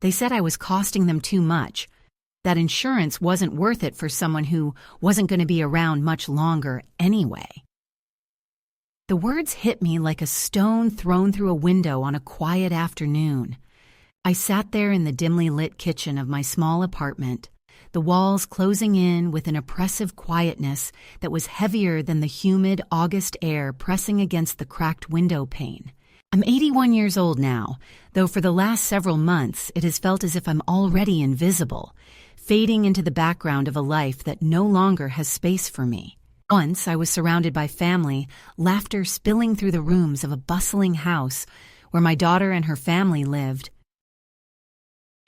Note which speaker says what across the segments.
Speaker 1: They said I was costing them too much, that insurance wasn't worth it for someone who wasn't going to be around much longer anyway. The words hit me like a stone thrown through a window on a quiet afternoon. I sat there in the dimly lit kitchen of my small apartment, the walls closing in with an oppressive quietness that was heavier than the humid August air pressing against the cracked window pane. I'm 81 years old now, though for the last several months it has felt as if I'm already invisible, fading into the background of a life that no longer has space for me. Once I was surrounded by family, laughter spilling through the rooms of a bustling house where my daughter and her family lived.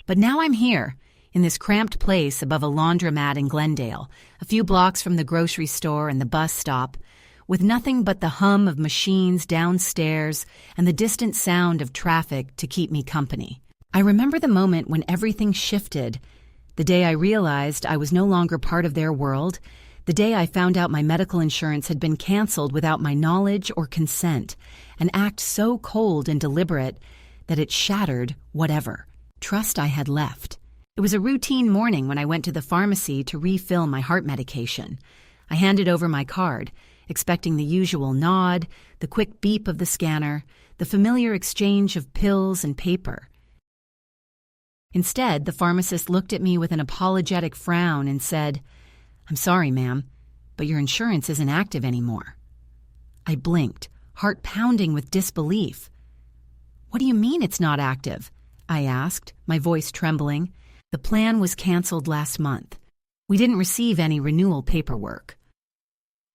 Speaker 1: But now I'm here, in this cramped place above a laundromat in Glendale, a few blocks from the grocery store and the bus stop, with nothing but the hum of machines downstairs and the distant sound of traffic to keep me company. I remember the moment when everything shifted, the day I realized I was no longer part of their world, the day I found out my medical insurance had been canceled without my knowledge or consent, an act so cold and deliberate that it shattered whatever trust I had left. It was a routine morning when I went to the pharmacy to refill my heart medication. I handed over my card, expecting the usual nod, the quick beep of the scanner, the familiar exchange of pills and paper. Instead, the pharmacist looked at me with an apologetic frown and said, "I'm sorry, ma'am, but your insurance isn't active anymore." I blinked, heart pounding with disbelief. "What do you mean it's not active?" I asked, my voice trembling. "The plan was canceled last month. We didn't receive any renewal paperwork."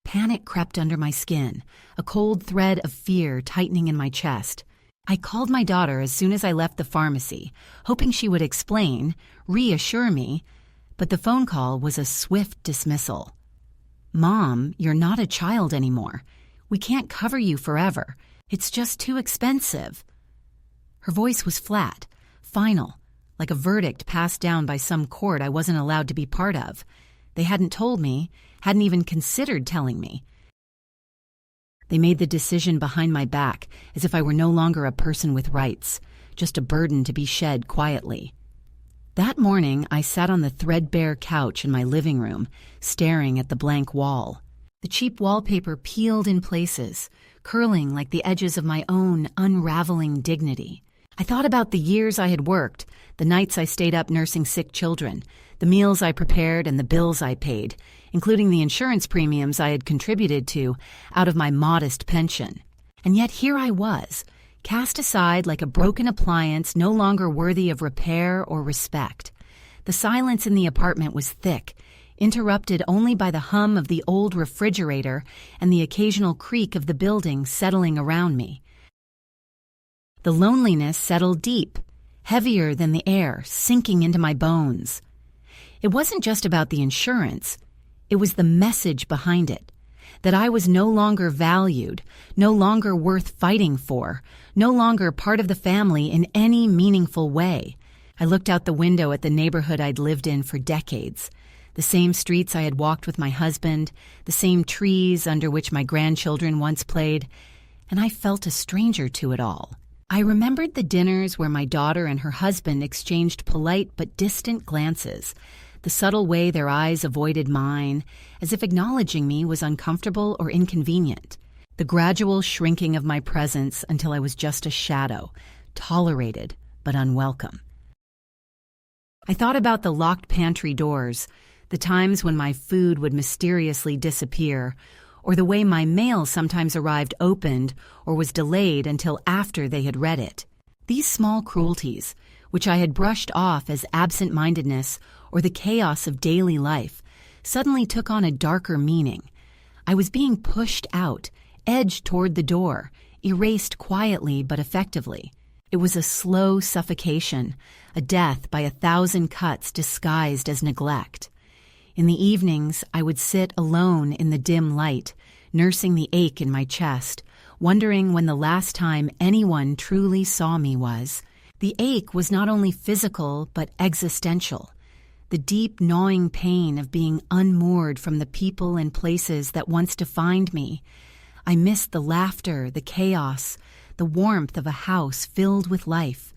Speaker 1: Panic crept under my skin, a cold thread of fear tightening in my chest. I called my daughter as soon as I left the pharmacy, hoping she would explain, reassure me, but the phone call was a swift dismissal. "Mom, you're not a child anymore. We can't cover you forever. It's just too expensive." Her voice was flat, final, like a verdict passed down by some court I wasn't allowed to be part of. They hadn't told me, hadn't even considered telling me. They made the decision behind my back, as if I were no longer a person with rights, just a burden to be shed quietly. That morning, I sat on the threadbare couch in my living room, staring at the blank wall. The cheap wallpaper peeled in places, curling like the edges of my own unraveling dignity. I thought about the years I had worked, the nights I stayed up nursing sick children, the meals I prepared and the bills I paid, including the insurance premiums I had contributed to out of my modest pension. And yet here I was, cast aside like a broken appliance no longer worthy of repair or respect. The silence in the apartment was thick, interrupted only by the hum of the old refrigerator and the occasional creak of the building settling around me. The loneliness settled deep, heavier than the air, sinking into my bones. It wasn't just about the insurance. It was the message behind it, that I was no longer valued, no longer worth fighting for, no longer part of the family in any meaningful way. I looked out the window at the neighborhood I'd lived in for decades, the same streets I had walked with my husband, the same trees under which my grandchildren once played, and I felt a stranger to it all. I remembered the dinners where my daughter and her husband exchanged polite but distant glances, the subtle way their eyes avoided mine, as if acknowledging me was uncomfortable or inconvenient, the gradual shrinking of my presence until I was just a shadow, tolerated but unwelcome. I thought about the locked pantry doors, the times when my food would mysteriously disappear, or the way my mail sometimes arrived opened or was delayed until after they had read it. These small cruelties, which I had brushed off as absent-mindedness or the chaos of daily life, suddenly took on a darker meaning. I was being pushed out, edged toward the door, erased quietly but effectively. It was a slow suffocation, a death by 1,000 cuts disguised as neglect. In the evenings, I would sit alone in the dim light, nursing the ache in my chest, wondering when the last time anyone truly saw me was. The ache was not only physical, but existential. The deep, gnawing pain of being unmoored from the people and places that once defined me. I missed the laughter, the chaos, the warmth of a house filled with life.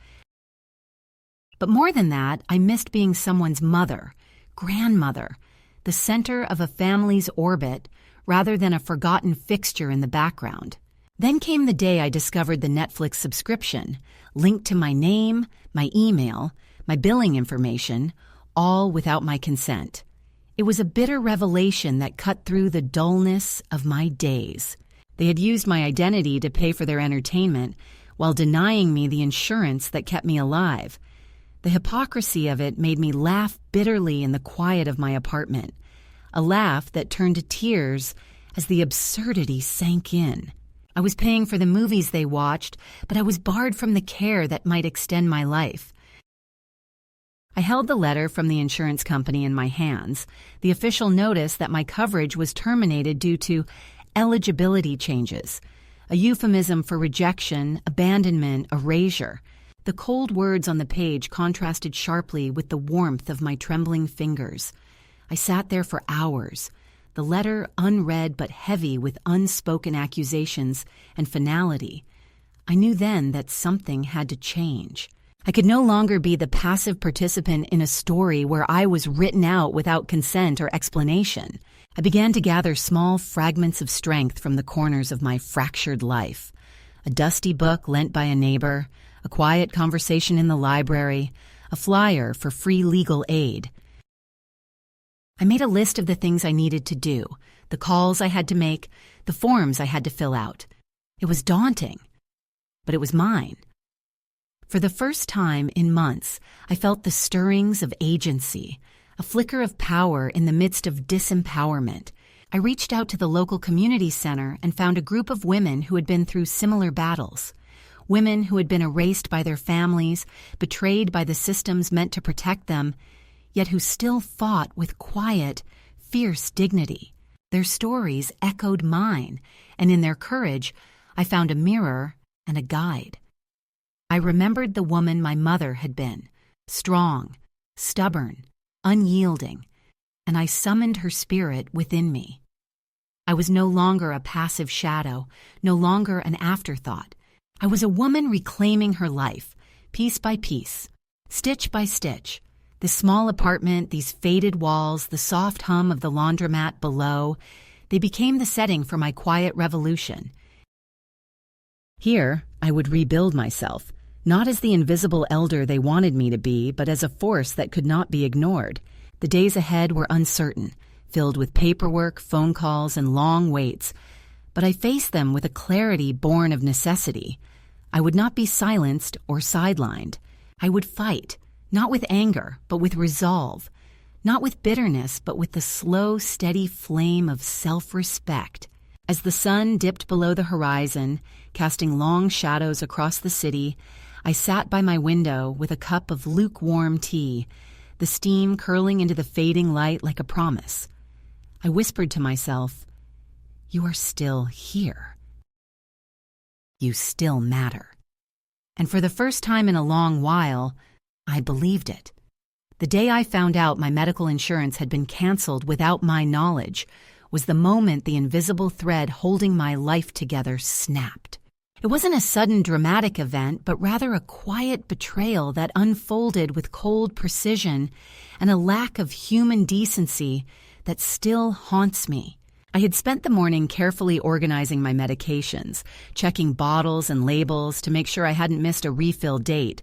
Speaker 1: But more than that, I missed being someone's mother, grandmother, the center of a family's orbit rather than a forgotten fixture in the background. Then came the day I discovered the Netflix subscription, linked to my name, my email, my billing information, all without my consent. It was a bitter revelation that cut through the dullness of my days. They had used my identity to pay for their entertainment while denying me the insurance that kept me alive. The hypocrisy of it made me laugh bitterly in the quiet of my apartment, a laugh that turned to tears as the absurdity sank in. I was paying for the movies they watched, but I was barred from the care that might extend my life. I held the letter from the insurance company in my hands, the official notice that my coverage was terminated due to eligibility changes, a euphemism for rejection, abandonment, erasure. The cold words on the page contrasted sharply with the warmth of my trembling fingers. I sat there for hours, the letter unread but heavy with unspoken accusations and finality. I knew then that something had to change. I could no longer be the passive participant in a story where I was written out without consent or explanation. I began to gather small fragments of strength from the corners of my fractured life. A dusty book lent by a neighbor, a quiet conversation in the library, a flyer for free legal aid. I made a list of the things I needed to do, the calls I had to make, the forms I had to fill out. It was daunting, but it was mine. For the first time in months, I felt the stirrings of agency, a flicker of power in the midst of disempowerment. I reached out to the local community center and found a group of women who had been through similar battles. Women who had been erased by their families, betrayed by the systems meant to protect them, yet who still fought with quiet, fierce dignity. Their stories echoed mine, and in their courage, I found a mirror and a guide. I remembered the woman my mother had been, strong, stubborn, unyielding, and I summoned her spirit within me. I was no longer a passive shadow, no longer an afterthought. I was a woman reclaiming her life, piece by piece, stitch by stitch. This small apartment, these faded walls, the soft hum of the laundromat below, they became the setting for my quiet revolution. Here, I would rebuild myself, not as the invisible elder they wanted me to be, but as a force that could not be ignored. The days ahead were uncertain, filled with paperwork, phone calls, and long waits, but I faced them with a clarity born of necessity. I would not be silenced or sidelined. I would fight, not with anger, but with resolve, not with bitterness, but with the slow, steady flame of self-respect. As the sun dipped below the horizon, casting long shadows across the city, I sat by my window with a cup of lukewarm tea, the steam curling into the fading light like a promise. I whispered to myself, "You are still here. You still matter." And for the first time in a long while, I believed it. The day I found out my medical insurance had been canceled without my knowledge was the moment the invisible thread holding my life together snapped. It wasn't a sudden dramatic event, but rather a quiet betrayal that unfolded with cold precision and a lack of human decency that still haunts me. I had spent the morning carefully organizing my medications, checking bottles and labels to make sure I hadn't missed a refill date,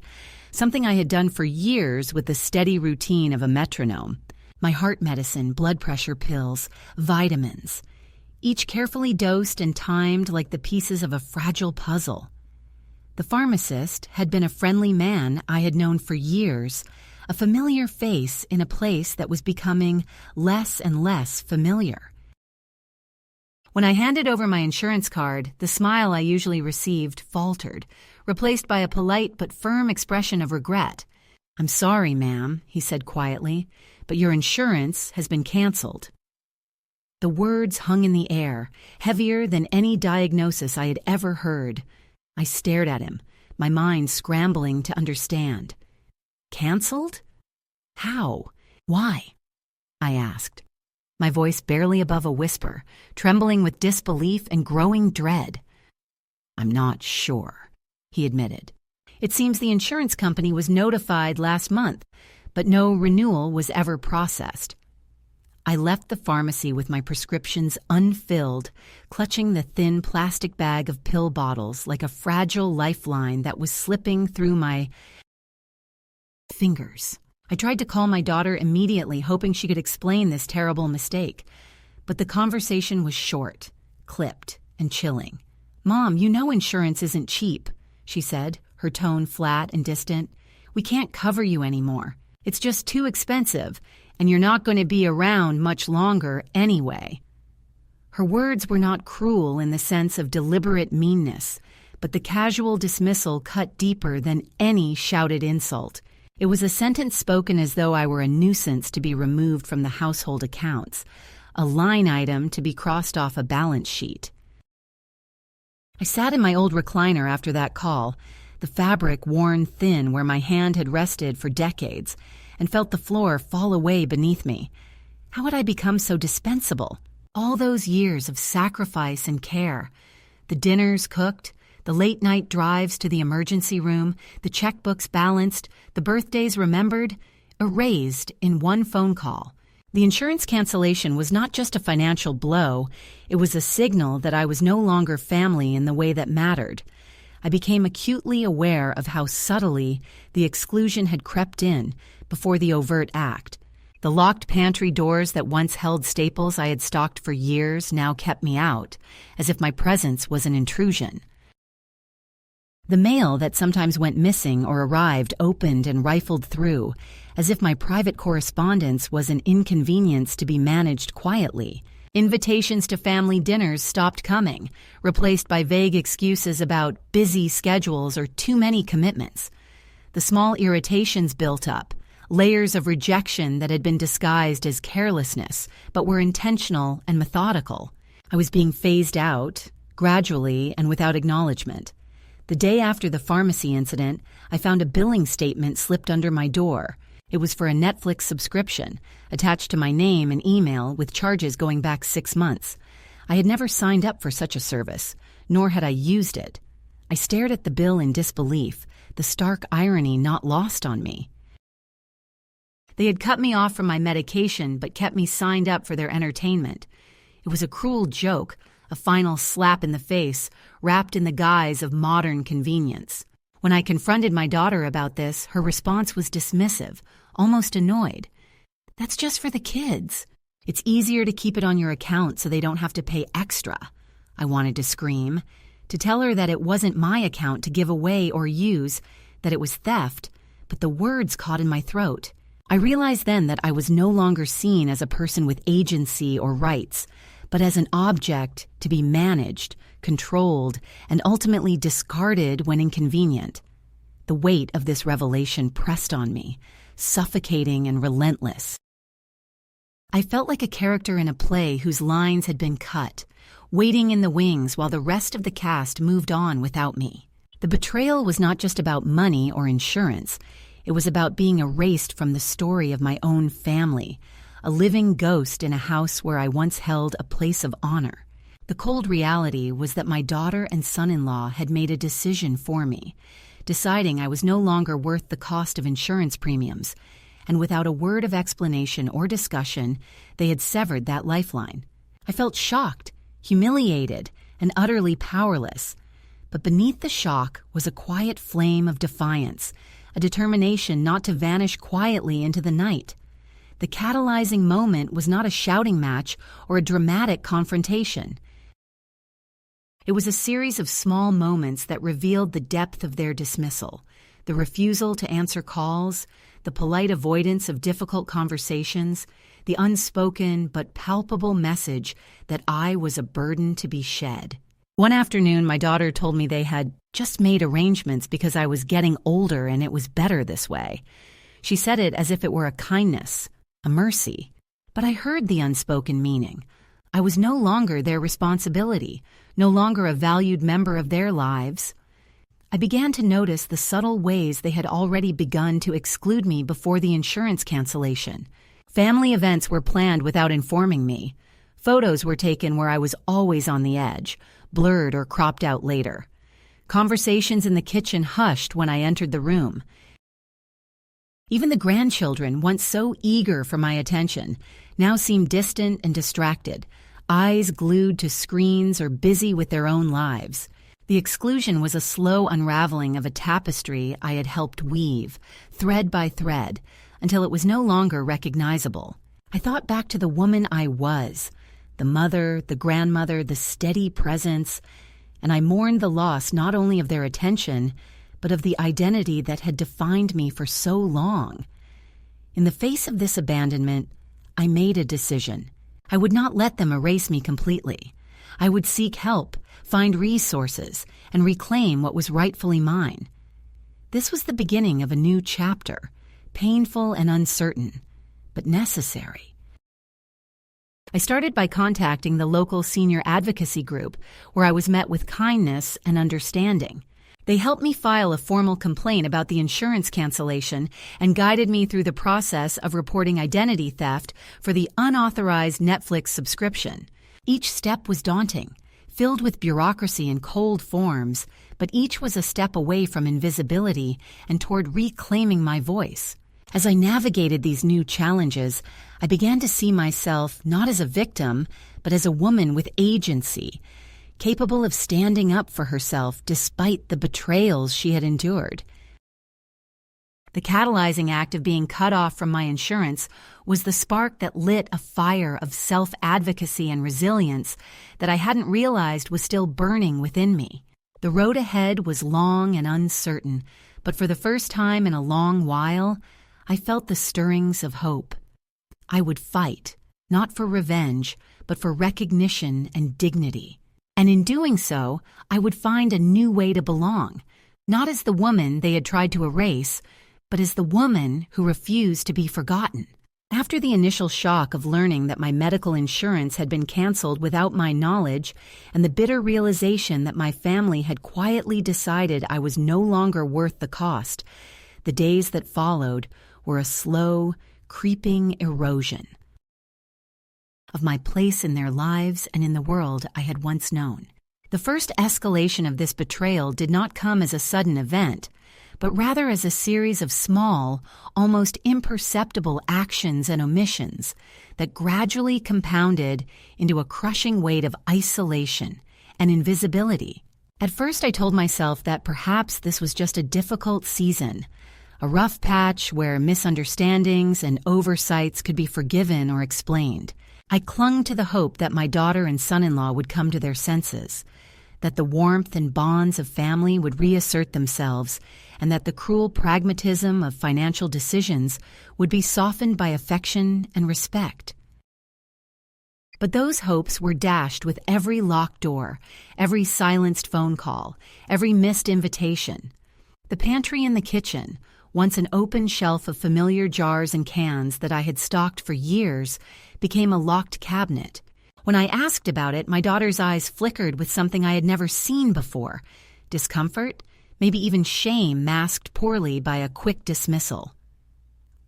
Speaker 1: something I had done for years with the steady routine of a metronome. My heart medicine, blood pressure pills, vitamins, each carefully dosed and timed like the pieces of a fragile puzzle. The pharmacist had been a friendly man I had known for years, a familiar face in a place that was becoming less and less familiar. When I handed over my insurance card, the smile I usually received faltered, replaced by a polite but firm expression of regret. "I'm sorry, ma'am," he said quietly, "but your insurance has been canceled." The words hung in the air, heavier than any diagnosis I had ever heard. I stared at him, my mind scrambling to understand. Canceled? How? Why? I asked, my voice barely above a whisper, trembling with disbelief and growing dread. "I'm not sure," he admitted. It seems the insurance company was notified last month, but no renewal was ever processed. I left the pharmacy with my prescriptions unfilled, clutching the thin plastic bag of pill bottles like a fragile lifeline that was slipping through my fingers. I tried to call my daughter immediately, hoping she could explain this terrible mistake. But the conversation was short, clipped, and chilling. "Mom, you know insurance isn't cheap," she said, her tone flat and distant. "We can't cover you anymore. It's just too expensive, and you're not going to be around much longer anyway." Her words were not cruel in the sense of deliberate meanness, but the casual dismissal cut deeper than any shouted insult. It was a sentence spoken as though I were a nuisance to be removed from the household accounts, a line item to be crossed off a balance sheet. I sat in my old recliner after that call, the fabric worn thin where my hand had rested for decades, and felt the floor fall away beneath me. How had I become so dispensable? All those years of sacrifice and care, the dinners cooked, the late-night drives to the emergency room, the checkbooks balanced, the birthdays remembered, erased in one phone call. The insurance cancellation was not just a financial blow, it was a signal that I was no longer family in the way that mattered. I became acutely aware of how subtly the exclusion had crept in before the overt act. The locked pantry doors that once held staples I had stocked for years now kept me out, as if my presence was an intrusion. The mail that sometimes went missing or arrived opened and rifled through, as if my private correspondence was an inconvenience to be managed quietly. Invitations to family dinners stopped coming, replaced by vague excuses about busy schedules or too many commitments. The small irritations built up, layers of rejection that had been disguised as carelessness, but were intentional and methodical. I was being phased out, gradually and without acknowledgement. The day after the pharmacy incident, I found a billing statement slipped under my door. It was for a Netflix subscription, attached to my name and email with charges going back 6 months. I had never signed up for such a service, nor had I used it. I stared at the bill in disbelief, the stark irony not lost on me. They had cut me off from my medication but kept me signed up for their entertainment. It was a cruel joke, a final slap in the face, wrapped in the guise of modern convenience. When I confronted my daughter about this, her response was dismissive, almost annoyed. "That's just for the kids. It's easier to keep it on your account so they don't have to pay extra." I wanted to scream, to tell her that it wasn't my account to give away or use, that it was theft, but the words caught in my throat. I realized then that I was no longer seen as a person with agency or rights, but as an object to be managed, controlled, and ultimately discarded when inconvenient. The weight of this revelation pressed on me, suffocating and relentless. I felt like a character in a play whose lines had been cut, waiting in the wings while the rest of the cast moved on without me. The betrayal was not just about money or insurance. It was about being erased from the story of my own family, a living ghost in a house where I once held a place of honor. The cold reality was that my daughter and son-in-law had made a decision for me, deciding I was no longer worth the cost of insurance premiums, and without a word of explanation or discussion, they had severed that lifeline. I felt shocked, humiliated, and utterly powerless. But beneath the shock was a quiet flame of defiance, a determination not to vanish quietly into the night. The catalyzing moment was not a shouting match or a dramatic confrontation. It was a series of small moments that revealed the depth of their dismissal, the refusal to answer calls, the polite avoidance of difficult conversations, the unspoken but palpable message that I was a burden to be shed. One afternoon, my daughter told me they had just made arrangements because I was getting older and it was better this way. She said it as if it were a kindness, a mercy. But I heard the unspoken meaning. I was no longer their responsibility, no longer a valued member of their lives. I began to notice the subtle ways they had already begun to exclude me before the insurance cancellation. Family events were planned without informing me. Photos were taken where I was always on the edge, blurred or cropped out later. Conversations in the kitchen hushed when I entered the room. Even the grandchildren, once so eager for my attention, now seemed distant and distracted, eyes glued to screens or busy with their own lives. The exclusion was a slow unraveling of a tapestry I had helped weave, thread by thread, until it was no longer recognizable. I thought back to the woman I was, the mother, the grandmother, the steady presence, and I mourned the loss not only of their attention, but of the identity that had defined me for so long. In the face of this abandonment, I made a decision. I would not let them erase me completely. I would seek help, find resources, and reclaim what was rightfully mine. This was the beginning of a new chapter, painful and uncertain, but necessary. I started by contacting the local senior advocacy group, where I was met with kindness and understanding. They helped me file a formal complaint about the insurance cancellation and guided me through the process of reporting identity theft for the unauthorized Netflix subscription. Each step was daunting, filled with bureaucracy and cold forms, but each was a step away from invisibility and toward reclaiming my voice. As I navigated these new challenges, I began to see myself not as a victim, but as a woman with agency, capable of standing up for herself despite the betrayals she had endured. The catalyzing act of being cut off from my insurance was the spark that lit a fire of self-advocacy and resilience that I hadn't realized was still burning within me. The road ahead was long and uncertain, but for the first time in a long while, I felt the stirrings of hope. I would fight, not for revenge, but for recognition and dignity. And in doing so, I would find a new way to belong, not as the woman they had tried to erase, but as the woman who refused to be forgotten. After the initial shock of learning that my medical insurance had been canceled without my knowledge, and the bitter realization that my family had quietly decided I was no longer worth the cost, the days that followed were a slow, creeping erosion of my place in their lives and in the world I had once known. The first escalation of this betrayal did not come as a sudden event, but rather as a series of small, almost imperceptible actions and omissions that gradually compounded into a crushing weight of isolation and invisibility. At first I told myself that perhaps this was just a difficult season, a rough patch where misunderstandings and oversights could be forgiven or explained. I clung to the hope that my daughter and son-in-law would come to their senses, that the warmth and bonds of family would reassert themselves, and that the cruel pragmatism of financial decisions would be softened by affection and respect. But those hopes were dashed with every locked door, every silenced phone call, every missed invitation. The pantry and the kitchen, once an open shelf of familiar jars and cans that I had stocked for years, became a locked cabinet. When I asked about it, my daughter's eyes flickered with something I had never seen before: discomfort, maybe even shame masked poorly by a quick dismissal.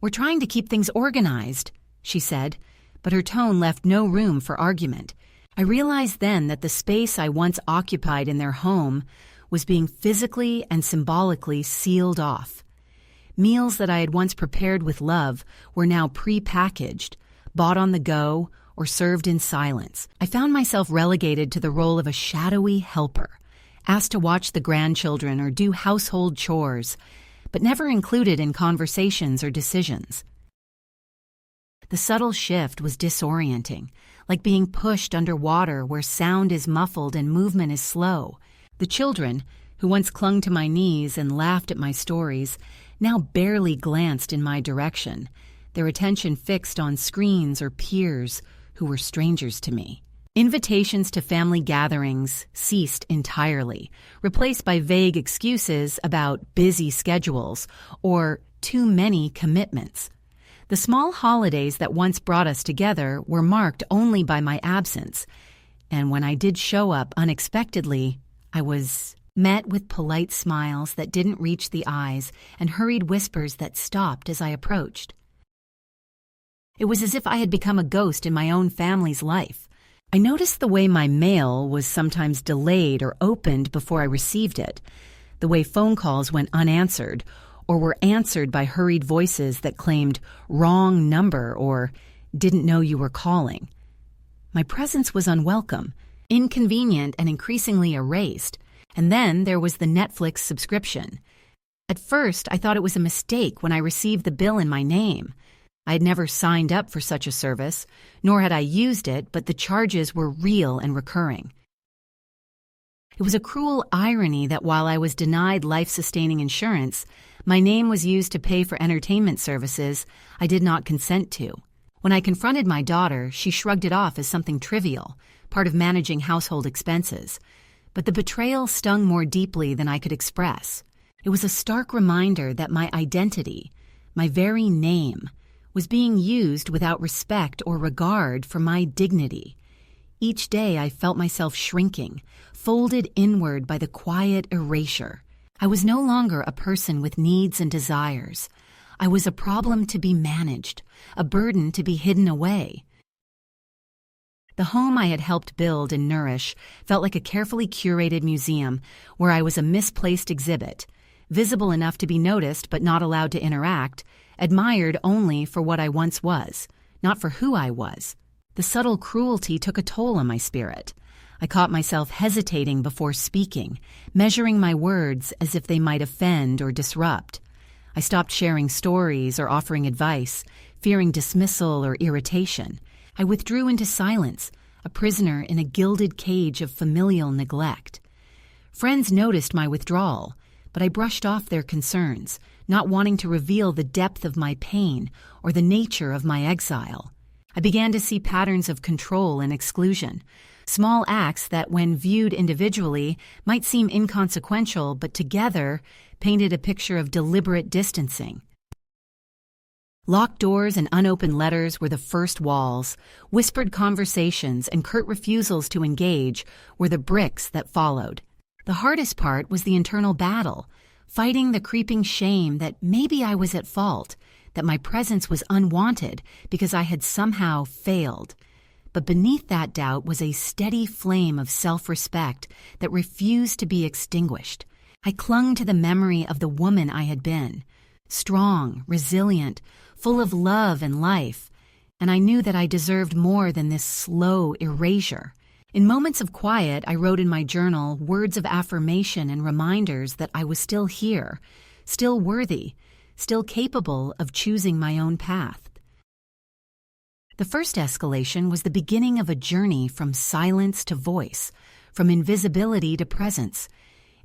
Speaker 1: "We're trying to keep things organized," she said, but her tone left no room for argument. I realized then that the space I once occupied in their home was being physically and symbolically sealed off. Meals that I had once prepared with love were now pre-packaged, bought on the go, or served in silence. I found myself relegated to the role of a shadowy helper, asked to watch the grandchildren or do household chores, but never included in conversations or decisions. The subtle shift was disorienting, like being pushed underwater where sound is muffled and movement is slow. The children, who once clung to my knees and laughed at my stories, now barely glanced in my direction, their attention fixed on screens or peers who were strangers to me. Invitations to family gatherings ceased entirely, replaced by vague excuses about busy schedules or too many commitments. The small holidays that once brought us together were marked only by my absence, and when I did show up unexpectedly, I was met with polite smiles that didn't reach the eyes and hurried whispers that stopped as I approached. It was as if I had become a ghost in my own family's life. I noticed the way my mail was sometimes delayed or opened before I received it, the way phone calls went unanswered or were answered by hurried voices that claimed wrong number or didn't know you were calling. My presence was unwelcome, inconvenient, and increasingly erased. And then there was the Netflix subscription. At first, I thought it was a mistake when I received the bill in my name. I had never signed up for such a service, nor had I used it, but the charges were real and recurring. It was a cruel irony that while I was denied life-sustaining insurance, my name was used to pay for entertainment services I did not consent to. When I confronted my daughter, she shrugged it off as something trivial, part of managing household expenses. But the betrayal stung more deeply than I could express. It was a stark reminder that my identity, my very name, was being used without respect or regard for my dignity. Each day I felt myself shrinking, folded inward by the quiet erasure. I was no longer a person with needs and desires. I was a problem to be managed, a burden to be hidden away. The home I had helped build and nourish felt like a carefully curated museum where I was a misplaced exhibit, visible enough to be noticed but not allowed to interact, admired only for what I once was, not for who I was. The subtle cruelty took a toll on my spirit. I caught myself hesitating before speaking, measuring my words as if they might offend or disrupt. I stopped sharing stories or offering advice, fearing dismissal or irritation. I withdrew into silence, a prisoner in a gilded cage of familial neglect. Friends noticed my withdrawal, but I brushed off their concerns, not wanting to reveal the depth of my pain or the nature of my exile. I began to see patterns of control and exclusion, small acts that, when viewed individually, might seem inconsequential, but together painted a picture of deliberate distancing. Locked doors and unopened letters were the first walls. Whispered conversations and curt refusals to engage were the bricks that followed. The hardest part was the internal battle, fighting the creeping shame that maybe I was at fault, that my presence was unwanted because I had somehow failed. But beneath that doubt was a steady flame of self-respect that refused to be extinguished. I clung to the memory of the woman I had been, strong, resilient, full of love and life, and I knew that I deserved more than this slow erasure. In moments of quiet, I wrote in my journal words of affirmation and reminders that I was still here, still worthy, still capable of choosing my own path. The first escalation was the beginning of a journey from silence to voice, from invisibility to presence.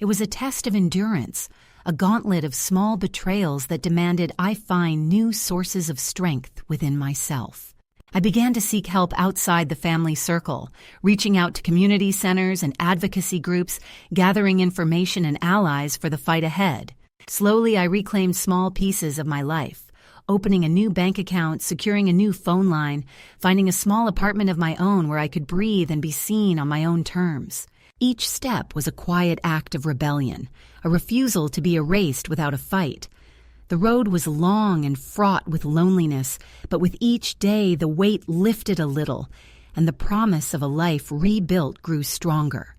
Speaker 1: It was a test of endurance, a gauntlet of small betrayals that demanded I find new sources of strength within myself. I began to seek help outside the family circle, reaching out to community centers and advocacy groups, gathering information and allies for the fight ahead. Slowly, I reclaimed small pieces of my life, opening a new bank account, securing a new phone line, finding a small apartment of my own where I could breathe and be seen on my own terms. Each step was a quiet act of rebellion, a refusal to be erased without a fight. The road was long and fraught with loneliness, but with each day the weight lifted a little, and the promise of a life rebuilt grew stronger.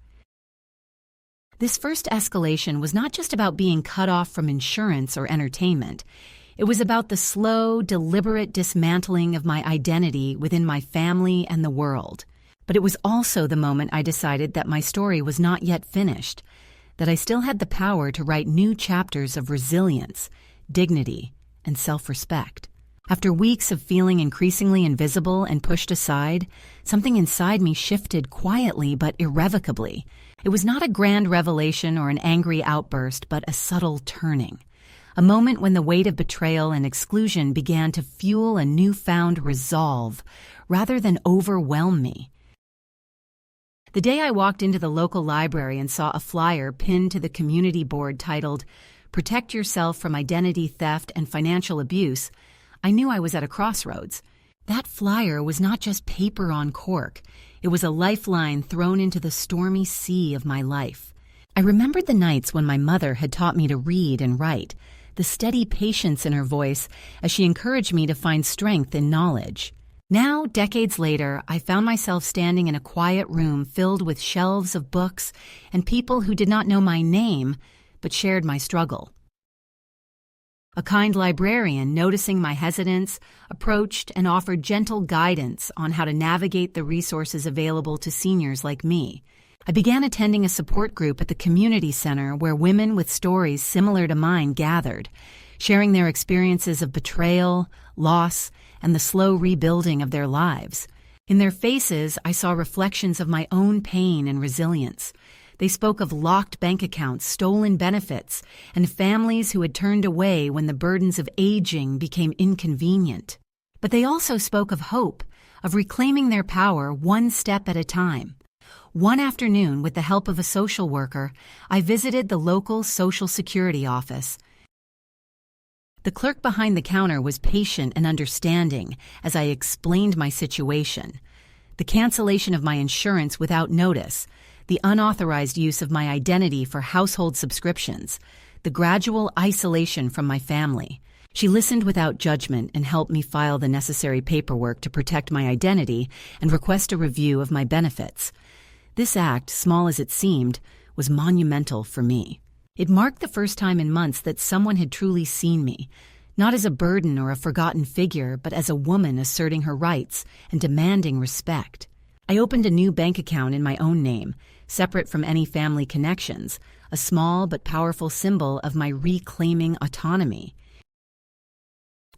Speaker 1: This first escalation was not just about being cut off from insurance or entertainment. It was about the slow, deliberate dismantling of my identity within my family and the world. But it was also the moment I decided that my story was not yet finished, that I still had the power to write new chapters of resilience, dignity, and self-respect. After weeks of feeling increasingly invisible and pushed aside, something inside me shifted quietly but irrevocably. It was not a grand revelation or an angry outburst, but a subtle turning. A moment when the weight of betrayal and exclusion began to fuel a newfound resolve, rather than overwhelm me. The day I walked into the local library and saw a flyer pinned to the community board titled, "Protect Yourself from Identity Theft and Financial Abuse," I knew I was at a crossroads. That flyer was not just paper on cork. It was a lifeline thrown into the stormy sea of my life. I remembered the nights when my mother had taught me to read and write, the steady patience in her voice as she encouraged me to find strength in knowledge. Now, decades later, I found myself standing in a quiet room filled with shelves of books and people who did not know my name but shared my struggle. A kind librarian, noticing my hesitance, approached and offered gentle guidance on how to navigate the resources available to seniors like me. I began attending a support group at the community center where women with stories similar to mine gathered, sharing their experiences of betrayal, loss, and the slow rebuilding of their lives. In their faces, I saw reflections of my own pain and resilience. They spoke of locked bank accounts, stolen benefits, and families who had turned away when the burdens of aging became inconvenient. But they also spoke of hope, of reclaiming their power one step at a time. One afternoon, with the help of a social worker, I visited the local Social Security office. The clerk behind the counter was patient and understanding as I explained my situation. The cancellation of my insurance without notice, the unauthorized use of my identity for household subscriptions, the gradual isolation from my family. She listened without judgment and helped me file the necessary paperwork to protect my identity and request a review of my benefits. This act, small as it seemed, was monumental for me. It marked the first time in months that someone had truly seen me, not as a burden or a forgotten figure, but as a woman asserting her rights and demanding respect. I opened a new bank account in my own name, separate from any family connections, a small but powerful symbol of my reclaiming autonomy.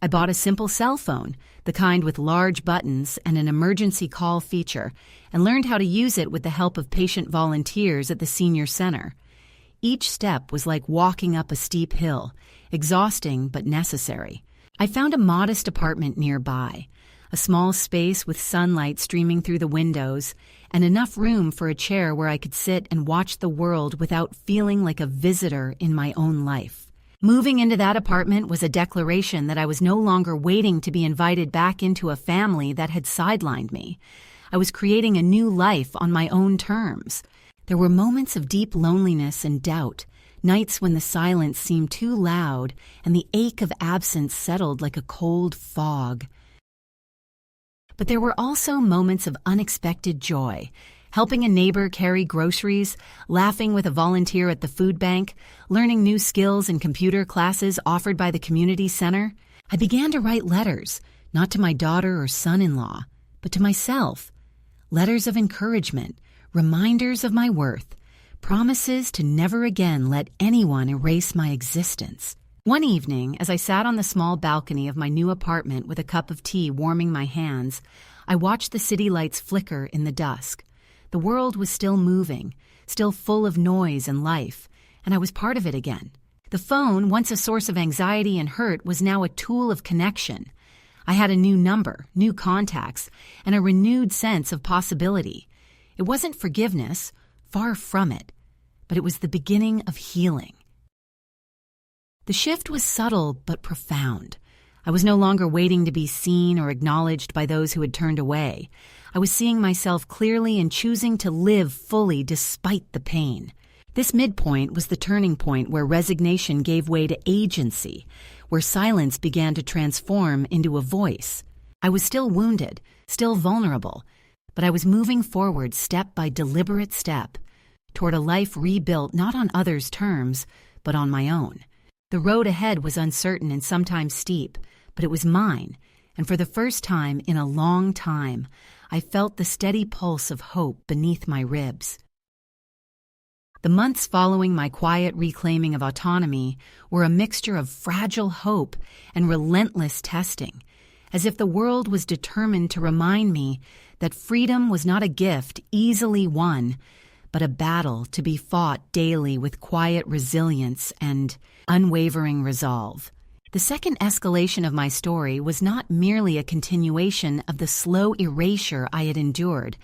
Speaker 1: I bought a simple cell phone, the kind with large buttons and an emergency call feature, and learned how to use it with the help of patient volunteers at the senior center. Each step was like walking up a steep hill, exhausting but necessary. I found a modest apartment nearby, a small space with sunlight streaming through the windows, and enough room for a chair where I could sit and watch the world without feeling like a visitor in my own life. Moving into that apartment was a declaration that I was no longer waiting to be invited back into a family that had sidelined me. I was creating a new life on my own terms. There were moments of deep loneliness and doubt, nights when the silence seemed too loud and the ache of absence settled like a cold fog. But there were also moments of unexpected joy, helping a neighbor carry groceries, laughing with a volunteer at the food bank, learning new skills in computer classes offered by the community center. I began to write letters, not to my daughter or son-in-law, but to myself. Letters of encouragement, reminders of my worth, promises to never again let anyone erase my existence. One evening, as I sat on the small balcony of my new apartment with a cup of tea warming my hands, I watched the city lights flicker in the dusk. The world was still moving, still full of noise and life, and I was part of it again. The phone, once a source of anxiety and hurt, was now a tool of connection. I had a new number, new contacts, and a renewed sense of possibility. It wasn't forgiveness, far from it, but it was the beginning of healing. The shift was subtle but profound. I was no longer waiting to be seen or acknowledged by those who had turned away. I was seeing myself clearly and choosing to live fully despite the pain. This midpoint was the turning point where resignation gave way to agency, where silence began to transform into a voice. I was still wounded, still vulnerable, but I was moving forward step by deliberate step toward a life rebuilt not on others' terms, but on my own. The road ahead was uncertain and sometimes steep, but it was mine, and for the first time in a long time, I felt the steady pulse of hope beneath my ribs. The months following my quiet reclaiming of autonomy were a mixture of fragile hope and relentless testing, as if the world was determined to remind me that freedom was not a gift easily won, but a battle to be fought daily with quiet resilience and unwavering resolve. The second escalation of my story was not merely a continuation of the slow erasure I had endured,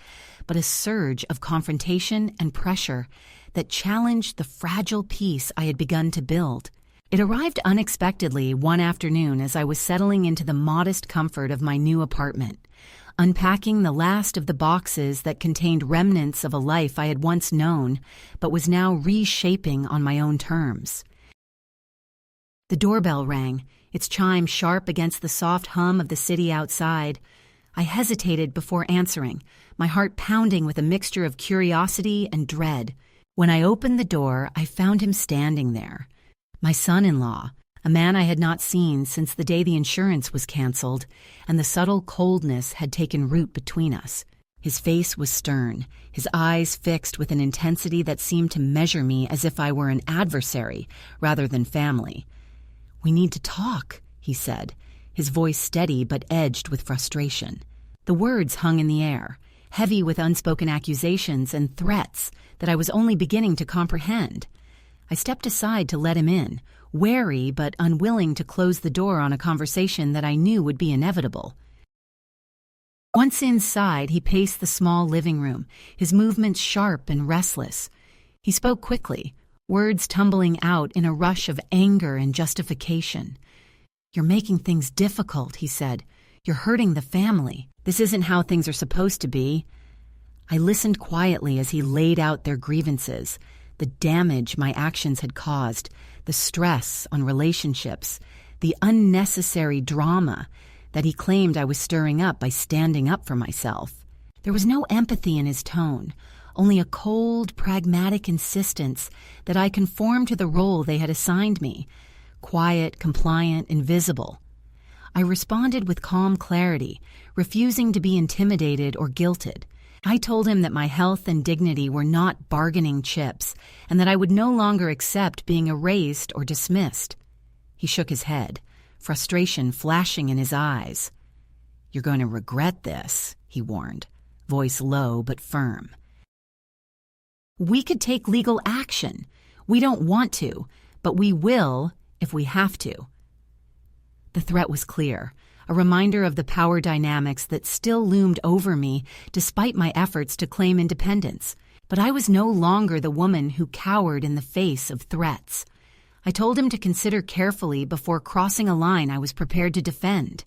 Speaker 1: but a surge of confrontation and pressure that challenged the fragile peace I had begun to build. It arrived unexpectedly one afternoon as I was settling into the modest comfort of my new apartment, unpacking the last of the boxes that contained remnants of a life I had once known, but was now reshaping on my own terms. The doorbell rang, its chime sharp against the soft hum of the city outside. I hesitated before answering, my heart pounding with a mixture of curiosity and dread. When I opened the door, I found him standing there. My son-in-law, a man I had not seen since the day the insurance was canceled, and the subtle coldness had taken root between us. His face was stern, his eyes fixed with an intensity that seemed to measure me as if I were an adversary rather than family. "We need to talk," he said, his voice steady but edged with frustration. The words hung in the air, heavy with unspoken accusations and threats that I was only beginning to comprehend. I stepped aside to let him in, wary but unwilling to close the door on a conversation that I knew would be inevitable. Once inside, he paced the small living room, his movements sharp and restless. He spoke quickly, words tumbling out in a rush of anger and justification. "You're making things difficult," he said. "You're hurting the family. This isn't how things are supposed to be." I listened quietly as he laid out their grievances, the damage my actions had caused, the stress on relationships, the unnecessary drama that he claimed I was stirring up by standing up for myself. There was no empathy in his tone, only a cold, pragmatic insistence that I conform to the role they had assigned me, quiet, compliant, invisible. I responded with calm clarity, refusing to be intimidated or guilted. I told him that my health and dignity were not bargaining chips, and that I would no longer accept being erased or dismissed. He shook his head, frustration flashing in his eyes. "You're going to regret this," he warned, voice low but firm. "We could take legal action. We don't want to, but we will if we have to." The threat was clear, a reminder of the power dynamics that still loomed over me despite my efforts to claim independence. But I was no longer the woman who cowered in the face of threats. I told him to consider carefully before crossing a line I was prepared to defend.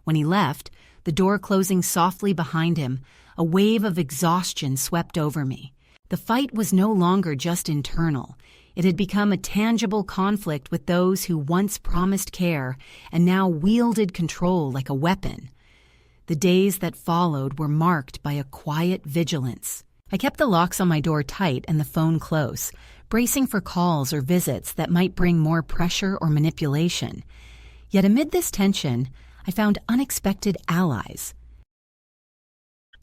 Speaker 1: When he left, the door closing softly behind him, a wave of exhaustion swept over me. The fight was no longer just internal. It had become a tangible conflict with those who once promised care and now wielded control like a weapon. The days that followed were marked by a quiet vigilance. I kept the locks on my door tight and the phone close, bracing for calls or visits that might bring more pressure or manipulation. Yet amid this tension, I found unexpected allies.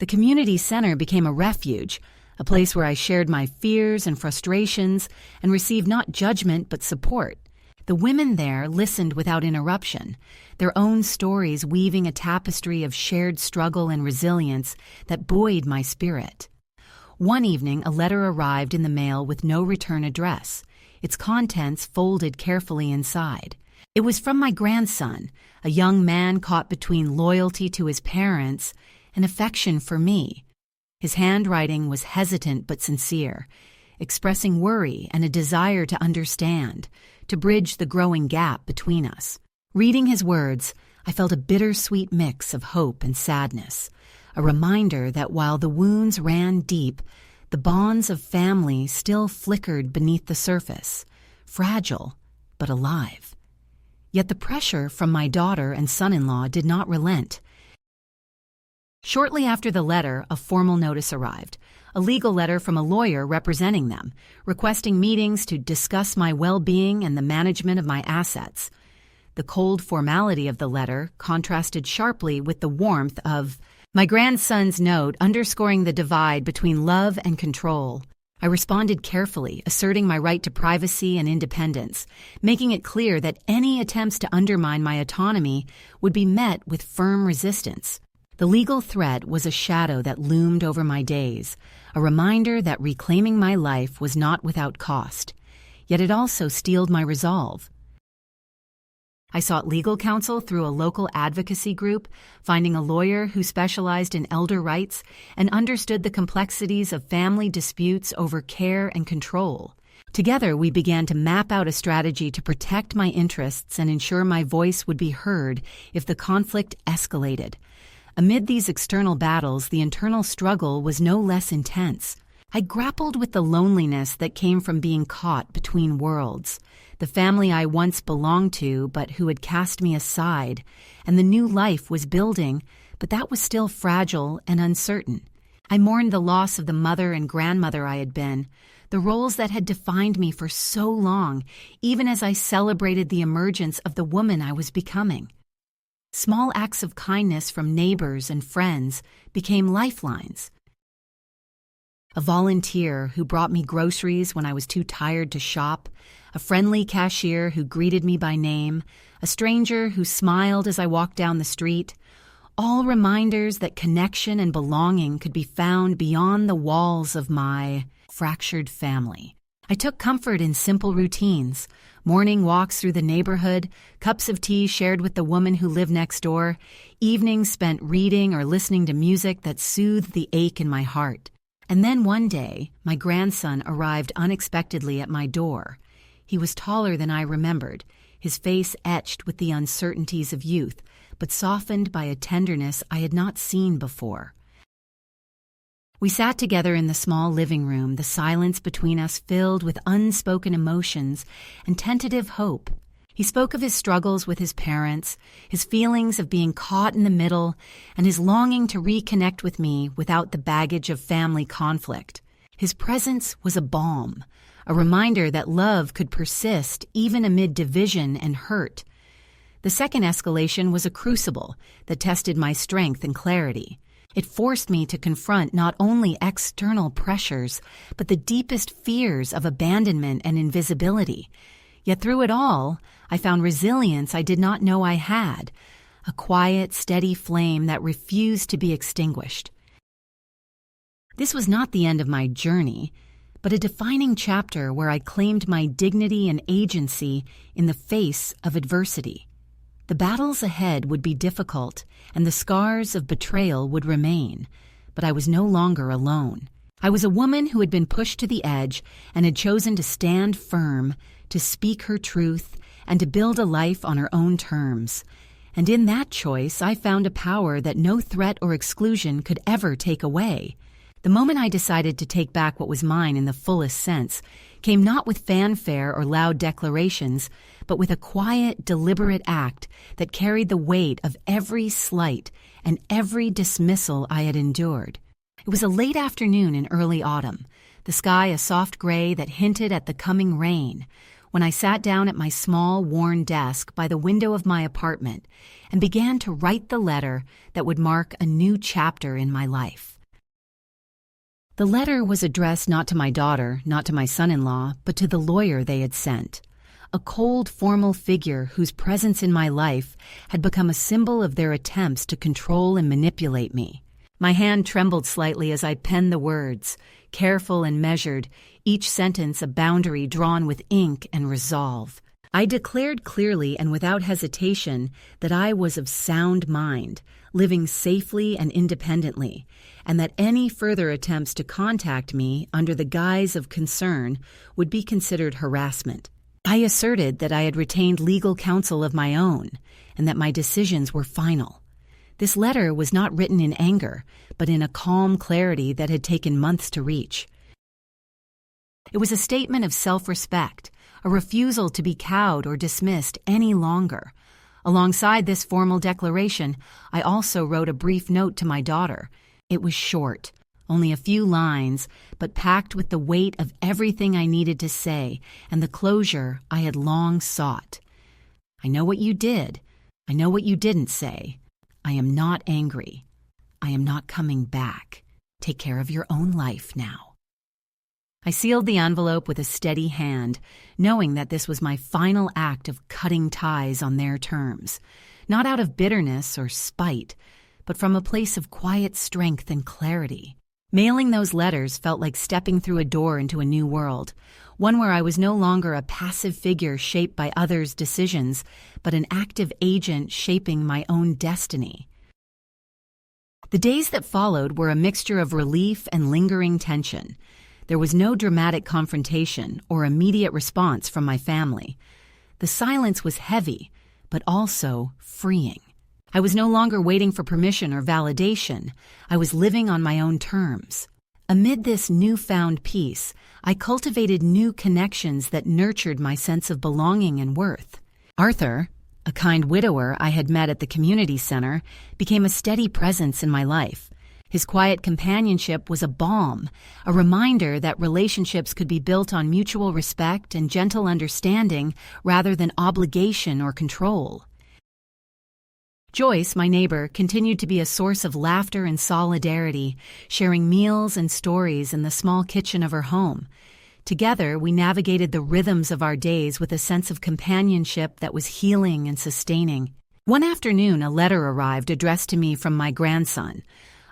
Speaker 1: The community center became a refuge, a place where I shared my fears and frustrations and received not judgment but support. The women there listened without interruption, their own stories weaving a tapestry of shared struggle and resilience that buoyed my spirit. One evening, a letter arrived in the mail with no return address, its contents folded carefully inside. It was from my grandson, a young man caught between loyalty to his parents and affection for me. His handwriting was hesitant but sincere, expressing worry and a desire to understand, to bridge the growing gap between us. Reading his words, I felt a bittersweet mix of hope and sadness, a reminder that while the wounds ran deep, the bonds of family still flickered beneath the surface, fragile but alive. Yet the pressure from my daughter and son-in-law did not relent. Shortly after the letter, a formal notice arrived, a legal letter from a lawyer representing them, requesting meetings to discuss my well-being and the management of my assets. The cold formality of the letter contrasted sharply with the warmth of my grandson's note, underscoring the divide between love and control. I responded carefully, asserting my right to privacy and independence, making it clear that any attempts to undermine my autonomy would be met with firm resistance. The legal threat was a shadow that loomed over my days, a reminder that reclaiming my life was not without cost. Yet it also steeled my resolve. I sought legal counsel through a local advocacy group, finding a lawyer who specialized in elder rights and understood the complexities of family disputes over care and control. Together, we began to map out a strategy to protect my interests and ensure my voice would be heard if the conflict escalated. Amid these external battles, the internal struggle was no less intense. I grappled with the loneliness that came from being caught between worlds, the family I once belonged to but who had cast me aside, and the new life was building but that was still fragile and uncertain. I mourned the loss of the mother and grandmother I had been, the roles that had defined me for so long, even as I celebrated the emergence of the woman I was becoming. Small acts of kindness from neighbors and friends became lifelines. A volunteer who brought me groceries when I was too tired to shop, a friendly cashier who greeted me by name, a stranger who smiled as I walked down the street, all reminders that connection and belonging could be found beyond the walls of my fractured family. I took comfort in simple routines, morning walks through the neighborhood, cups of tea shared with the woman who lived next door, evenings spent reading or listening to music that soothed the ache in my heart. And then one day, my grandson arrived unexpectedly at my door. He was taller than I remembered, his face etched with the uncertainties of youth, but softened by a tenderness I had not seen before. We sat together in the small living room, the silence between us filled with unspoken emotions and tentative hope. He spoke of his struggles with his parents, his feelings of being caught in the middle, and his longing to reconnect with me without the baggage of family conflict. His presence was a balm, a reminder that love could persist even amid division and hurt. The second escalation was a crucible that tested my strength and clarity. It forced me to confront not only external pressures, but the deepest fears of abandonment and invisibility. Yet through it all, I found resilience I did not know I had, a quiet, steady flame that refused to be extinguished. This was not the end of my journey, but a defining chapter where I claimed my dignity and agency in the face of adversity. The battles ahead would be difficult, and the scars of betrayal would remain, but I was no longer alone. I was a woman who had been pushed to the edge and had chosen to stand firm, to speak her truth, and to build a life on her own terms. And in that choice, I found a power that no threat or exclusion could ever take away. The moment I decided to take back what was mine in the fullest sense came not with fanfare or loud declarations, but with a quiet, deliberate act that carried the weight of every slight and every dismissal I had endured. It was a late afternoon in early autumn, the sky a soft gray that hinted at the coming rain, when I sat down at my small, worn desk by the window of my apartment and began to write the letter that would mark a new chapter in my life. The letter was addressed not to my daughter, not to my son-in-law, but to the lawyer they had sent, a cold, formal figure whose presence in my life had become a symbol of their attempts to control and manipulate me. My hand trembled slightly as I penned the words, careful and measured, each sentence a boundary drawn with ink and resolve. I declared clearly and without hesitation that I was of sound mind, living safely and independently, and that any further attempts to contact me under the guise of concern would be considered harassment. I asserted that I had retained legal counsel of my own, and that my decisions were final. This letter was not written in anger, but in a calm clarity that had taken months to reach. It was a statement of self-respect, a refusal to be cowed or dismissed any longer. Alongside this formal declaration, I also wrote a brief note to my daughter. It was short, only a few lines, but packed with the weight of everything I needed to say and the closure I had long sought. I know what you did. I know what you didn't say. I am not angry. I am not coming back. Take care of your own life now. I sealed the envelope with a steady hand, knowing that this was my final act of cutting ties on their terms, not out of bitterness or spite, but from a place of quiet strength and clarity. Mailing those letters felt like stepping through a door into a new world, one where I was no longer a passive figure shaped by others' decisions, but an active agent shaping my own destiny. The days that followed were a mixture of relief and lingering tension. There was no dramatic confrontation or immediate response from my family. The silence was heavy, but also freeing. I was no longer waiting for permission or validation. I was living on my own terms. Amid this newfound peace, I cultivated new connections that nurtured my sense of belonging and worth. Arthur, A kind widower I had met at the community center became a steady presence in my life. His quiet companionship was a balm, a reminder that relationships could be built on mutual respect and gentle understanding rather than obligation or control. Joyce, my neighbor, continued to be a source of laughter and solidarity, sharing meals and stories in the small kitchen of her home. Together, we navigated the rhythms of our days with a sense of companionship that was healing and sustaining. One afternoon, a letter arrived addressed to me from my grandson.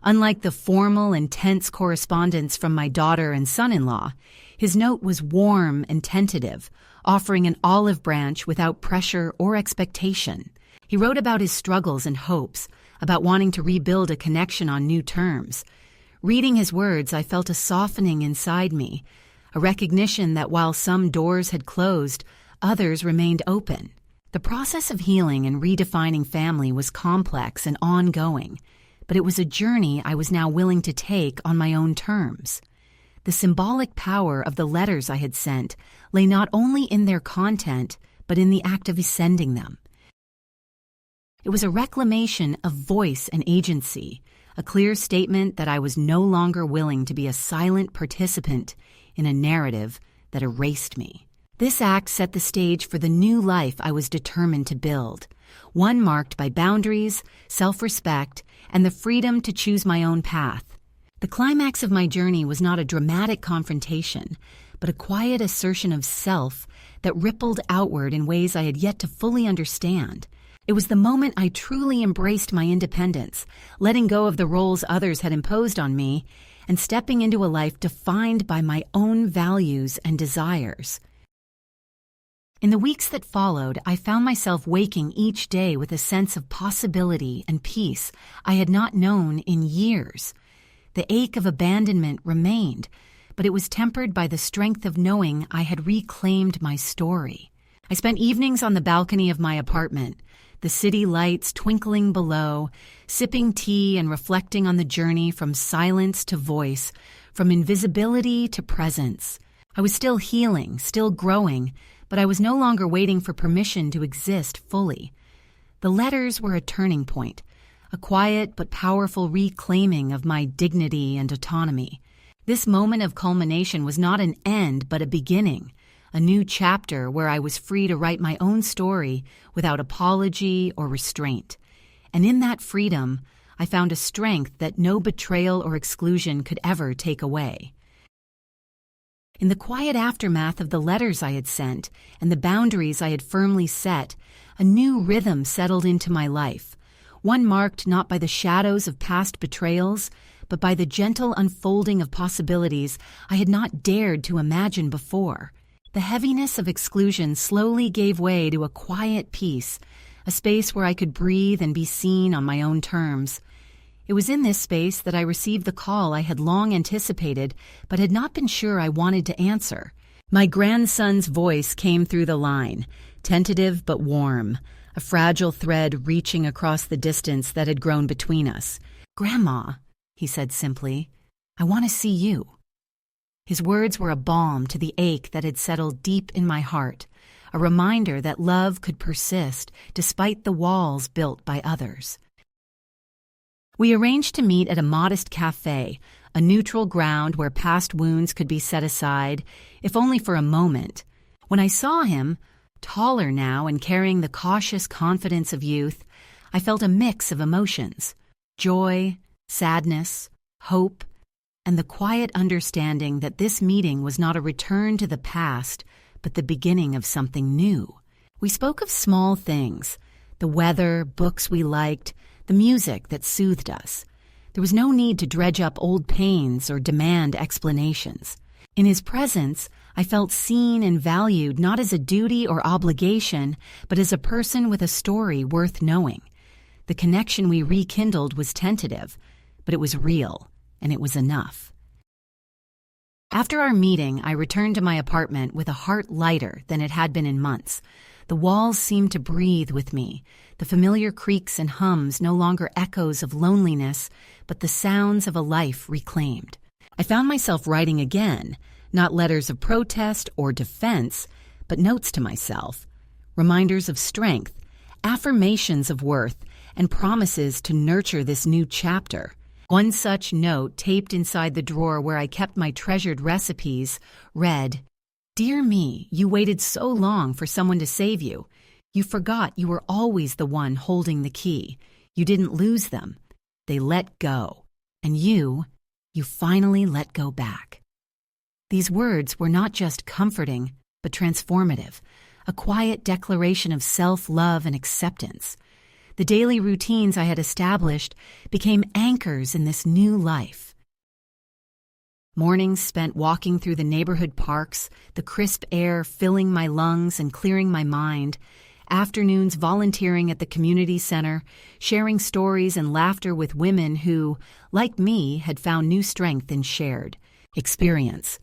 Speaker 1: Unlike the formal, intense correspondence from my daughter and son-in-law, his note was warm and tentative, offering an olive branch without pressure or expectation. He wrote about his struggles and hopes, about wanting to rebuild a connection on new terms. Reading his words, I felt a softening inside me, a recognition that while some doors had closed, others remained open. The process of healing and redefining family was complex and ongoing, but it was a journey I was now willing to take on my own terms. The symbolic power of the letters I had sent lay not only in their content, but in the act of sending them. It was a reclamation of voice and agency, a clear statement that I was no longer willing to be a silent participant in a narrative that erased me. This act set the stage for the new life I was determined to build, one marked by boundaries, self-respect, and the freedom to choose my own path. The climax of my journey was not a dramatic confrontation, but a quiet assertion of self that rippled outward in ways I had yet to fully understand. It was the moment I truly embraced my independence, letting go of the roles others had imposed on me, and stepping into a life defined by my own values and desires. In the weeks that followed, I found myself waking each day with a sense of possibility and peace I had not known in years. The ache of abandonment remained, but it was tempered by the strength of knowing I had reclaimed my story. I spent evenings on the balcony of my apartment, the city lights twinkling below, sipping tea and reflecting on the journey from silence to voice, from invisibility to presence. I was still healing, still growing, but I was no longer waiting for permission to exist fully. The letters were a turning point, a quiet but powerful reclaiming of my dignity and autonomy. This moment of culmination was not an end, but a beginning, a new chapter where I was free to write my own story without apology or restraint. And in that freedom, I found a strength that no betrayal or exclusion could ever take away. In the quiet aftermath of the letters I had sent and the boundaries I had firmly set, a new rhythm settled into my life, one marked not by the shadows of past betrayals, but by the gentle unfolding of possibilities I had not dared to imagine before. The heaviness of exclusion slowly gave way to a quiet peace, a space where I could breathe and be seen on my own terms. It was in this space that I received the call I had long anticipated, but had not been sure I wanted to answer. My grandson's voice came through the line, tentative but warm, a fragile thread reaching across the distance that had grown between us. "Grandma," he said simply, "I want to see you." His words were a balm to the ache that had settled deep in my heart, a reminder that love could persist despite the walls built by others. We arranged to meet at a modest cafe, a neutral ground where past wounds could be set aside, if only for a moment. When I saw him, taller now and carrying the cautious confidence of youth, I felt a mix of emotions: joy, sadness, hope, and the quiet understanding that this meeting was not a return to the past, but the beginning of something new. We spoke of small things, the weather, books we liked, the music that soothed us. There was no need to dredge up old pains or demand explanations. In his presence, I felt seen and valued not as a duty or obligation, but as a person with a story worth knowing. The connection we rekindled was tentative, but it was real, and it was enough. After our meeting, I returned to my apartment with a heart lighter than it had been in months. The walls seemed to breathe with me, the familiar creaks and hums no longer echoes of loneliness, but the sounds of a life reclaimed. I found myself writing again, not letters of protest or defense, but notes to myself, reminders of strength, affirmations of worth and promises to nurture this new chapter. One such note, taped inside the drawer where I kept my treasured recipes, read, "Dear me, you waited so long for someone to save you. You forgot you were always the one holding the key. You didn't lose them. They let go. And you finally let go back." These words were not just comforting, but transformative, a quiet declaration of self-love and acceptance. The daily routines I had established became anchors in this new life. Mornings spent walking through the neighborhood parks, the crisp air filling my lungs and clearing my mind. Afternoons volunteering at the community center, sharing stories and laughter with women who, like me, had found new strength in shared experience.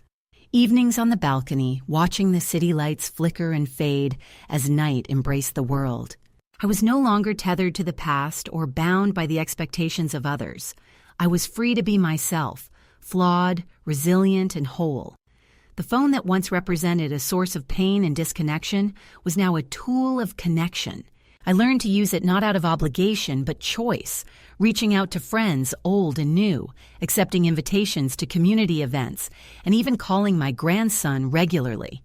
Speaker 1: Evenings on the balcony, watching the city lights flicker and fade as night embraced the world. I was no longer tethered to the past or bound by the expectations of others. I was free to be myself, flawed, resilient, and whole. The phone that once represented a source of pain and disconnection was now a tool of connection. I learned to use it not out of obligation, but choice, reaching out to friends, old and new, accepting invitations to community events, and even calling my grandson regularly.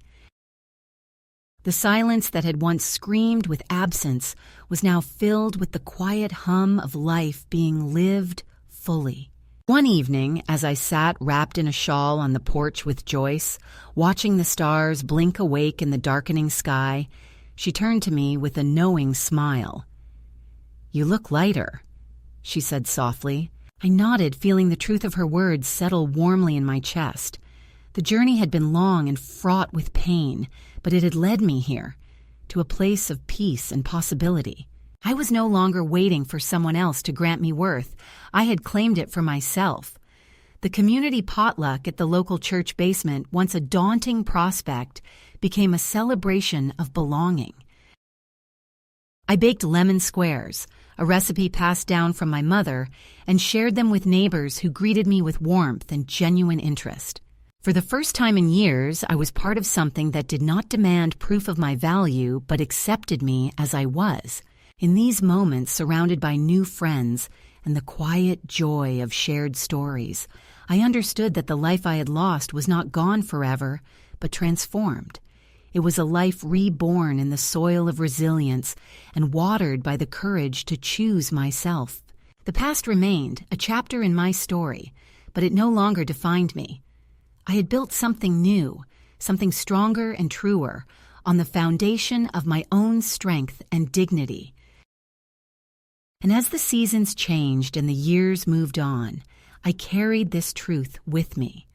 Speaker 1: The silence that had once screamed with absence was now filled with the quiet hum of life being lived fully. One evening, as I sat wrapped in a shawl on the porch with Joyce, watching the stars blink awake in the darkening sky, she turned to me with a knowing smile. "You look lighter," she said softly. I nodded, feeling the truth of her words settle warmly in my chest. The journey had been long and fraught with pain, but it had led me here, to a place of peace and possibility. I was no longer waiting for someone else to grant me worth. I had claimed it for myself. The community potluck at the local church basement, once a daunting prospect, became a celebration of belonging. I baked lemon squares, a recipe passed down from my mother, and shared them with neighbors who greeted me with warmth and genuine interest. For the first time in years, I was part of something that did not demand proof of my value, but accepted me as I was. In these moments, surrounded by new friends and the quiet joy of shared stories, I understood that the life I had lost was not gone forever, but transformed. It was a life reborn in the soil of resilience and watered by the courage to choose myself. The past remained, a chapter in my story, but it no longer defined me. I had built something new, something stronger and truer, on the foundation of my own strength and dignity. And as the seasons changed and the years moved on, I carried this truth with me,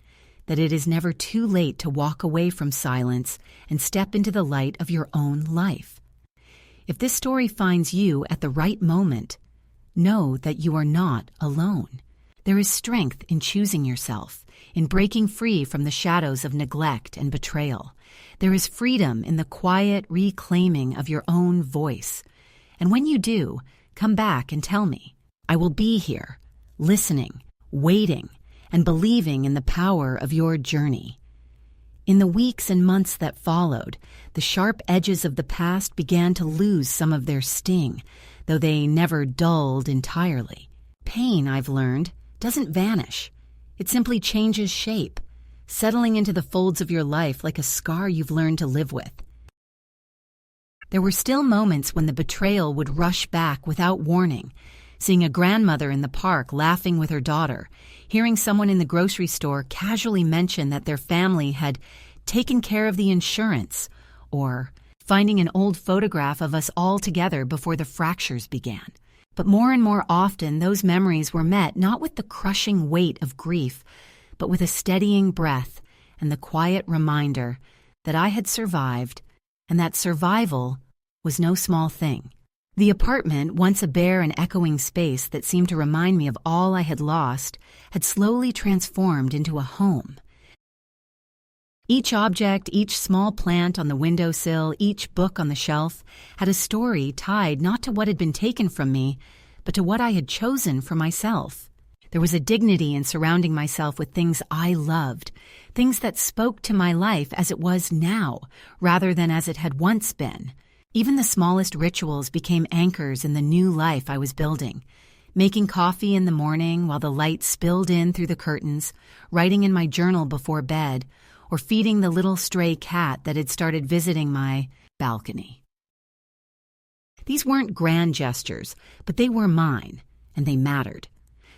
Speaker 1: that it is never too late to walk away from silence and step into the light of your own life. If this story finds you at the right moment, know that you are not alone. There is strength in choosing yourself, in breaking free from the shadows of neglect and betrayal. There is freedom in the quiet reclaiming of your own voice. And when you do, come back and tell me. I will be here, listening, waiting, and believing in the power of your journey. In the weeks and months that followed, the sharp edges of the past began to lose some of their sting, though they never dulled entirely. Pain, I've learned, doesn't vanish. It simply changes shape, settling into the folds of your life like a scar you've learned to live with. There were still moments when the betrayal would rush back without warning, seeing a grandmother in the park laughing with her daughter, hearing someone in the grocery store casually mention that their family had taken care of the insurance, or finding an old photograph of us all together before the fractures began. But more and more often, those memories were met not with the crushing weight of grief, but with a steadying breath and the quiet reminder that I had survived, and that survival was no small thing. The apartment, once a bare and echoing space that seemed to remind me of all I had lost, had slowly transformed into a home. Each object, each small plant on the windowsill, each book on the shelf, had a story tied not to what had been taken from me, but to what I had chosen for myself. There was a dignity in surrounding myself with things I loved, things that spoke to my life as it was now, rather than as it had once been. Even the smallest rituals became anchors in the new life I was building. Making coffee in the morning while the light spilled in through the curtains, writing in my journal before bed, or feeding the little stray cat that had started visiting my balcony. These weren't grand gestures, but they were mine, and they mattered.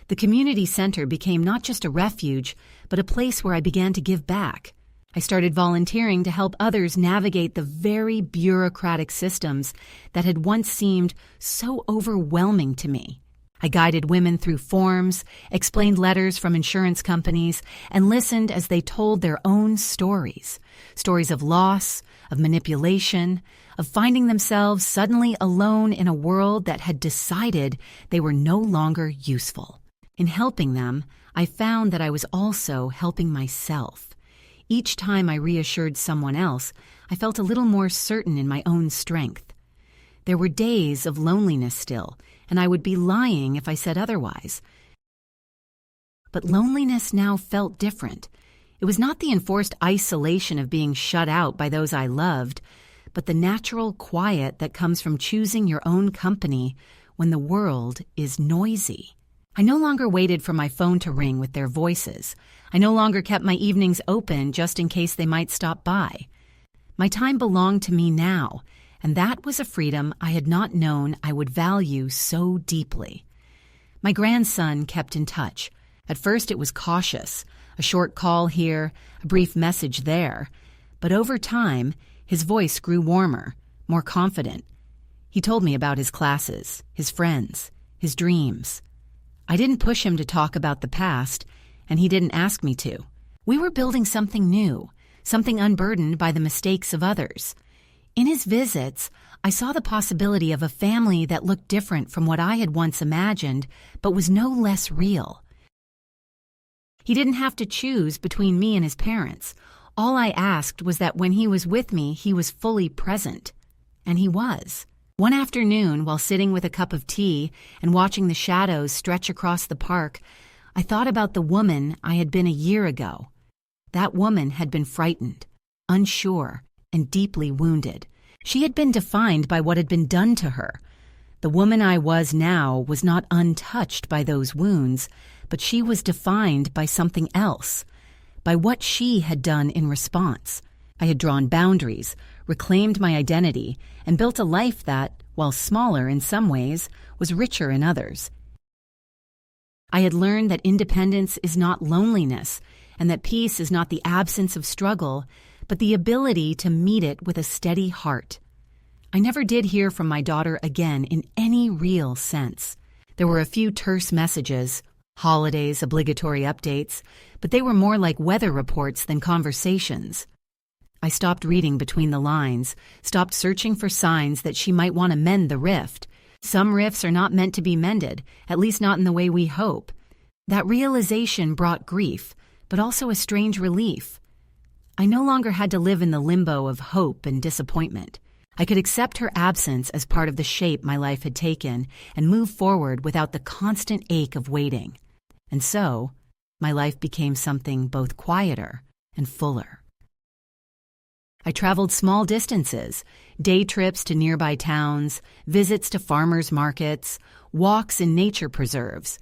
Speaker 1: The community center became not just a refuge, but a place where I began to give back. I started volunteering to help others navigate the very bureaucratic systems that had once seemed so overwhelming to me. I guided women through forms, explained letters from insurance companies, and listened as they told their own stories. Stories of loss, of manipulation, of finding themselves suddenly alone in a world that had decided they were no longer useful. In helping them, I found that I was also helping myself. Each time I reassured someone else, I felt a little more certain in my own strength. There were days of loneliness still, and I would be lying if I said otherwise. But loneliness now felt different. It was not the enforced isolation of being shut out by those I loved, but the natural quiet that comes from choosing your own company when the world is noisy. I no longer waited for my phone to ring with their voices. I no longer kept my evenings open just in case they might stop by. My time belonged to me now, and that was a freedom I had not known I would value so deeply. My grandson kept in touch. At first it was cautious, a short call here, a brief message there. But over time, his voice grew warmer, more confident. He told me about his classes, his friends, his dreams. I didn't push him to talk about the past, and he didn't ask me to. We were building something new, something unburdened by the mistakes of others. In his visits, I saw the possibility of a family that looked different from what I had once imagined, but was no less real. He didn't have to choose between me and his parents. All I asked was that when he was with me, he was fully present. And he was. One afternoon, while sitting with a cup of tea and watching the shadows stretch across the park, I thought about the woman I had been a year ago. That woman had been frightened, unsure, and deeply wounded. She had been defined by what had been done to her. The woman I was now was not untouched by those wounds, but she was defined by something else, by what she had done in response. I had drawn boundaries, reclaimed my identity, and built a life that, while smaller in some ways, was richer in others. I had learned that independence is not loneliness, and that peace is not the absence of struggle, but the ability to meet it with a steady heart. I never did hear from my daughter again in any real sense. There were a few terse messages, holidays, obligatory updates, but they were more like weather reports than conversations. I stopped reading between the lines, stopped searching for signs that she might want to mend the rift. Some rifts are not meant to be mended, at least not in the way we hope. That realization brought grief, but also a strange relief. I no longer had to live in the limbo of hope and disappointment. I could accept her absence as part of the shape my life had taken and move forward without the constant ache of waiting. And so, my life became something both quieter and fuller. I traveled small distances, day trips to nearby towns, visits to farmers' markets, walks in nature preserves.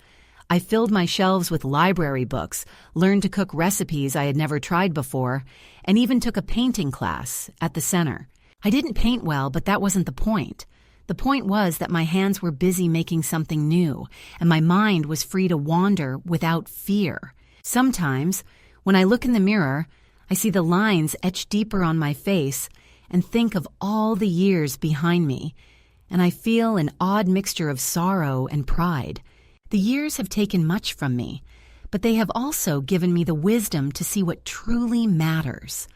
Speaker 1: I filled my shelves with library books, learned to cook recipes I had never tried before, and even took a painting class at the center. I didn't paint well, but that wasn't the point. The point was that my hands were busy making something new, and my mind was free to wander without fear. Sometimes, when I look in the mirror, I see the lines etched deeper on my face and think of all the years behind me, and I feel an odd mixture of sorrow and pride. The years have taken much from me, but they have also given me the wisdom to see what truly matters.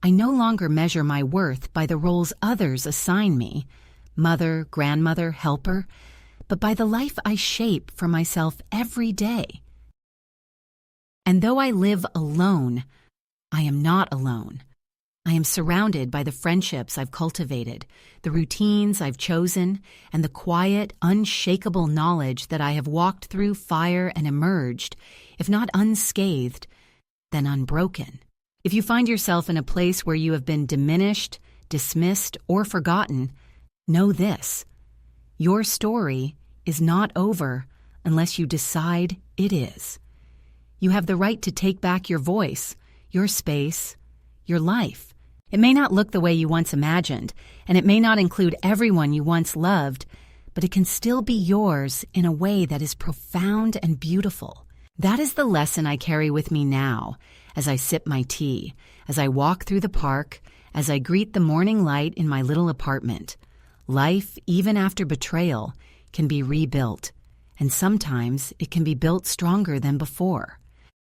Speaker 1: I no longer measure my worth by the roles others assign me, mother, grandmother, helper, but by the life I shape for myself every day. And though I live alone, I am not alone. I am surrounded by the friendships I've cultivated, the routines I've chosen, and the quiet, unshakable knowledge that I have walked through fire and emerged, if not unscathed, then unbroken. If you find yourself in a place where you have been diminished, dismissed, or forgotten, Know this: your story is not over unless you decide it is. You have the right to take back your voice, your space, your life. It may not look the way you once imagined, and it may not include everyone you once loved, but it can still be yours in a way that is profound and beautiful. That is the lesson I carry with me now, as I sip my tea, as I walk through the park, as I greet the morning light in my little apartment. Life, even after betrayal, can be rebuilt, and sometimes it can be built stronger than before.